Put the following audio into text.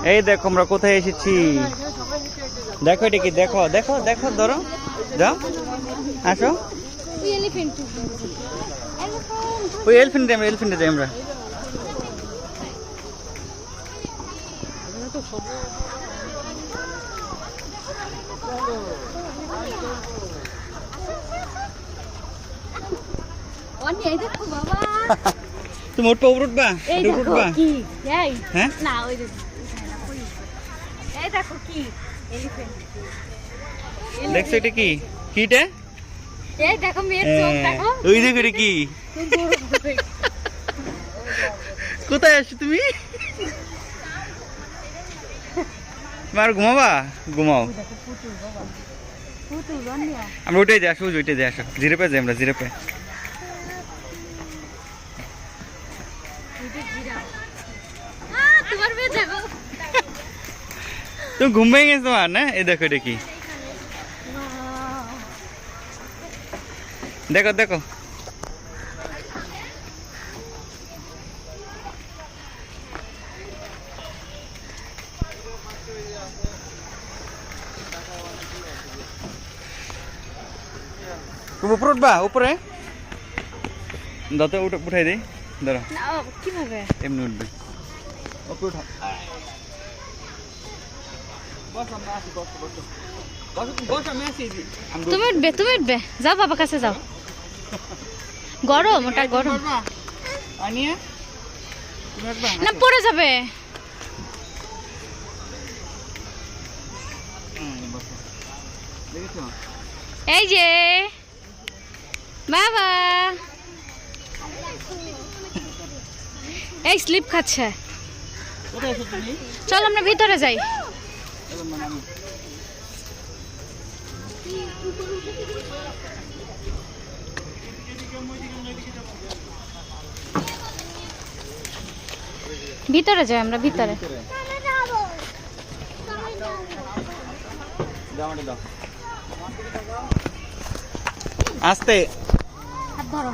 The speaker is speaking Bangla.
এই দেখো আমরা কোথায় এসেছি, দেখো এটা কি, দেখো দেখো দেখো, ধরো যাও, আসো। ওই এলিফ্যান্টে আমরা, এলিফ্যান্টে যাই আমরা। তুমি উঠবা, উঠবা উঠবা, হ্যাঁ না ওই দেখো কি দেখছো, এটা কি কিটা, এই দেখো মেয়ের চোখ দেখো, ওই দেখো এটা কি, কোথায় আছো তুমি? তোমার ঘুমাবা, ঘুমাও, আমরা উঠে যাই, আসো উঠে যাই, আসো জিরে পে যাই আমরা, জিরে পে। তুমি ঘুম ভেঙে গেছো তোমার না? এই দেখো এটা কি, দেখো দেখো, তুমি উপরে উঠবা, উপরে দাঁতে উঠাই দিই, ধরো কিভাবে এমনি উঠবে, উপরে উঠা, তুমি উঠবে, তুমি উঠবে, যাও বাবার কাছে যাও, গরম ওটা গরম না, পড়ে যাবে। এই যে বাবা, এই স্লিপ খাচ্ছে, চল আমরা ভিতরে যাই। ভিতরে যাই আমরা, ভিতরে আস্তে হাত ধরো।